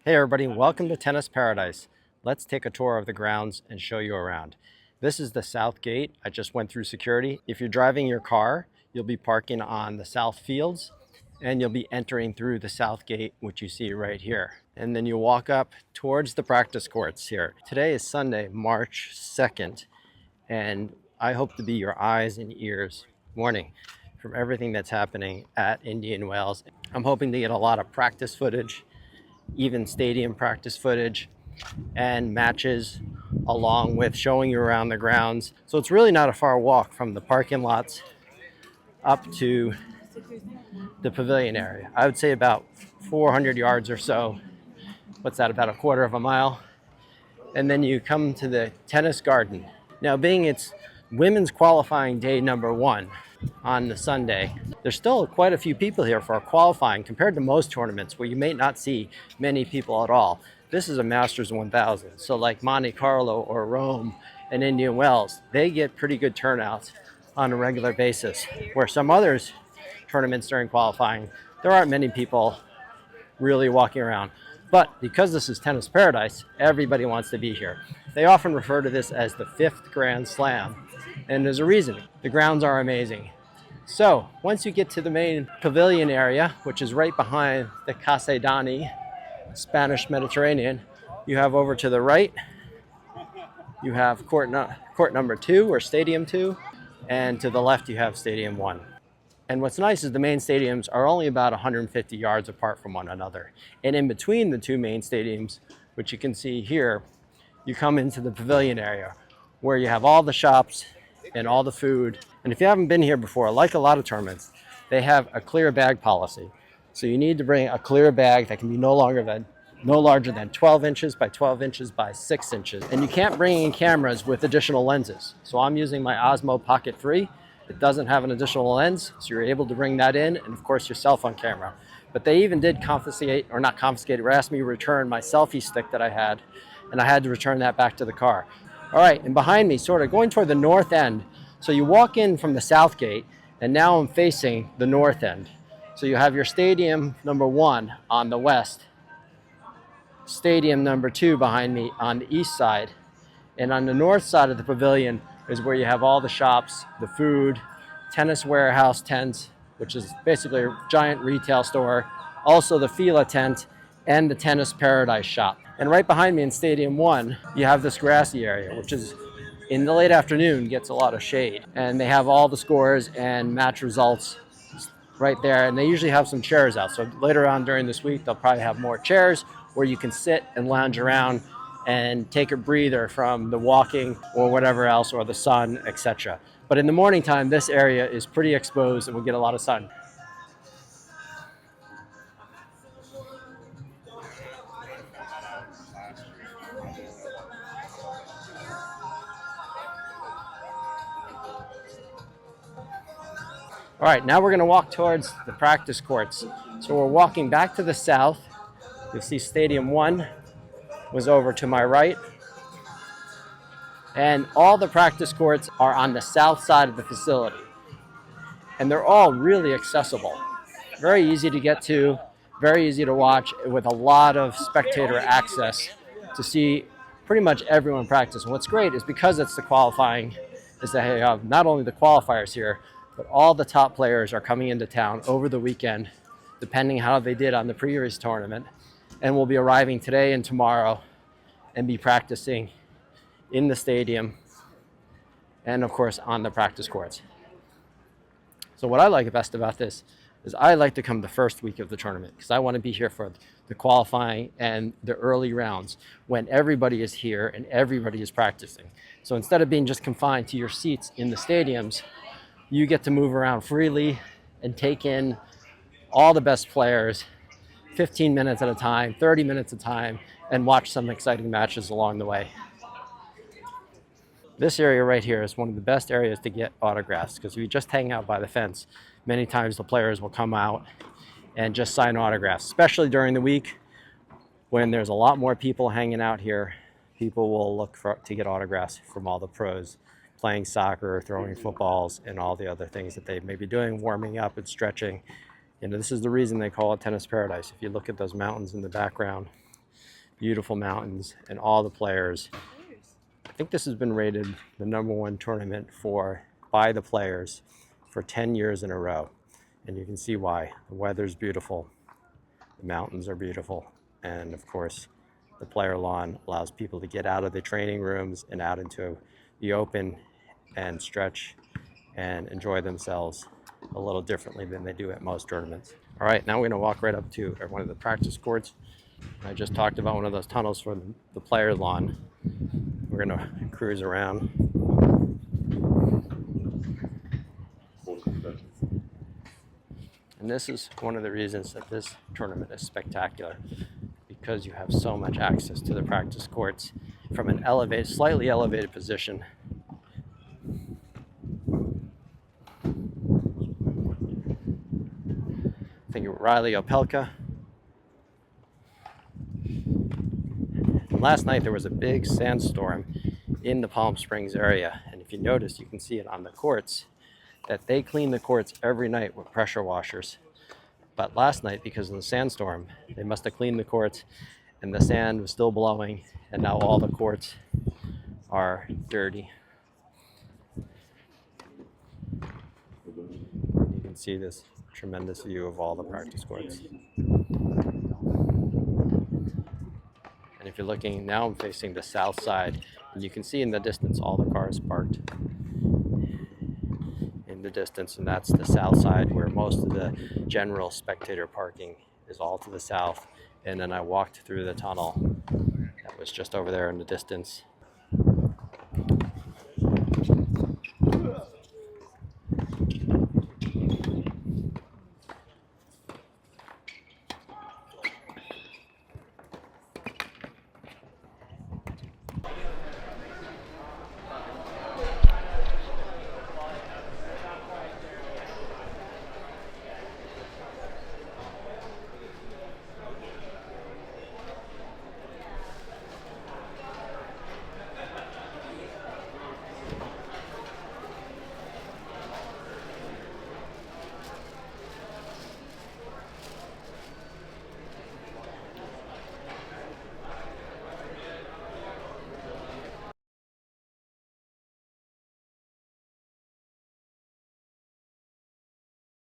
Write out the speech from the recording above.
Hey everybody, welcome to Tennis Paradise. Let's take a tour of the grounds and show you around. This is the south gate. I just went through security. If you're driving your car, you'll be parking on the south fields and you'll be entering through the south gate, which you see right here. And then you walk up towards the practice courts here. Today is Sunday, March 2nd, and I hope to be your eyes and ears morning from everything that's happening at Indian Wells. I'm hoping to get a lot of practice footage, even stadium practice footage and matches, along with showing you around the grounds. So it's really not a far walk from the parking lots up to the pavilion area. I would say about 400 yards or so. What's that, about a quarter of a mile? And then you come to the tennis garden. Now, being it's women's qualifying day number 1 on the Sunday, there's still quite a few people here for qualifying compared to most tournaments where you may not see many people at all. This is a Masters 1000, so like Monte Carlo or Rome and Indian Wells, they get pretty good turnouts on a regular basis, where some others tournaments during qualifying, there aren't many people really walking around. But because this is Tennis Paradise, everybody wants to be here. They often refer to this as the 5th Grand Slam, and there's a reason. The grounds are amazing. So once you get to the main pavilion area, which is right behind the Casa Dani, Spanish Mediterranean, you have over to the right, you have court number 2 or Stadium 2, and to the left you have Stadium 1. And what's nice is the main stadiums are only about 150 yards apart from one another. And in between the two main stadiums, which you can see here, you come into the pavilion area where you have all the shops and all the food. And if you haven't been here before, like a lot of tournaments, they have a clear bag policy. So you need to bring a clear bag that can be no larger than 12 inches by 12 inches by 6 inches. And you can't bring in cameras with additional lenses. So I'm using my Osmo Pocket 3. It doesn't have an additional lens, so you're able to bring that in, and of course your cell phone camera. But they even did confiscate, or not confiscate, or asked me to return my selfie stick that I had, and I had to return that back to the car. All right, and behind me, sort of going toward the north end, so you walk in from the south gate, and now I'm facing the north end. So you have your stadium number 1 on the west, stadium number 2 behind me on the east side, and on the north side of the pavilion is where you have all the shops, the food, tennis warehouse tents, which is basically a giant retail store, also the Fila tent, and the Tennis Paradise shop. And right behind me in Stadium 1, you have this grassy area, which is in the late afternoon gets a lot of shade. And they have all the scores and match results right there, and they usually have some chairs out. So later on during this week, they'll probably have more chairs where you can sit and lounge around and take a breather from the walking or whatever else, or the sun, etc. But in the morning time, this area is pretty exposed and we get a lot of sun. All right, now we're gonna walk towards the practice courts. So we're walking back to the south. You'll see Stadium 1 was over to my right. And all the practice courts are on the south side of the facility. And they're all really accessible. Very easy to get to, very easy to watch, with a lot of spectator access to see pretty much everyone practice. And what's great is because it's the qualifying, is that they have not only the qualifiers here, but all the top players are coming into town over the weekend, depending how they did on the previous tournament, and will be arriving today and tomorrow and be practicing in the stadium and of course on the practice courts. So what I like best about this is I like to come the first week of the tournament because I want to be here for the qualifying and the early rounds when everybody is here and everybody is practicing. So instead of being just confined to your seats in the stadiums, you get to move around freely and take in all the best players 15 minutes at a time, 30 minutes at a time, and watch some exciting matches along the way. This area right here is one of the best areas to get autographs because if you just hang out by the fence, many times the players will come out and just sign autographs, especially during the week when there's a lot more people hanging out here. People will look to get autographs from all the pros playing soccer, throwing footballs, and all the other things that they may be doing, warming up and stretching. You know, this is the reason they call it Tennis Paradise. If you look at those mountains in the background, beautiful mountains, and all the players. I think this has been rated the #1 tournament by the players for 10 years in a row. And you can see why. The weather's beautiful, the mountains are beautiful, and of course, the player lawn allows people to get out of the training rooms and out into the open and stretch and enjoy themselves a little differently than they do at most tournaments. All right, now we're gonna walk right up to one of the practice courts. I just talked about one of those tunnels for the player lawn. We're gonna cruise around. And this is one of the reasons that this tournament is spectacular, because you have so much access to the practice courts from an slightly elevated position. I think Riley Opelka. And last night there was a big sandstorm in the Palm Springs area, and if you notice, you can see it on the courts, that they clean the courts every night with pressure washers. But last night, because of the sandstorm, they must have cleaned the courts and the sand was still blowing, and now all the courts are dirty. You can see this tremendous view of all the practice courts. And if you're looking, now I'm facing the south side, and you can see in the distance all the cars parked in the distance, and that's the south side where most of the general spectator parking is all to the south. And then I walked through the tunnel that was just over there in the distance,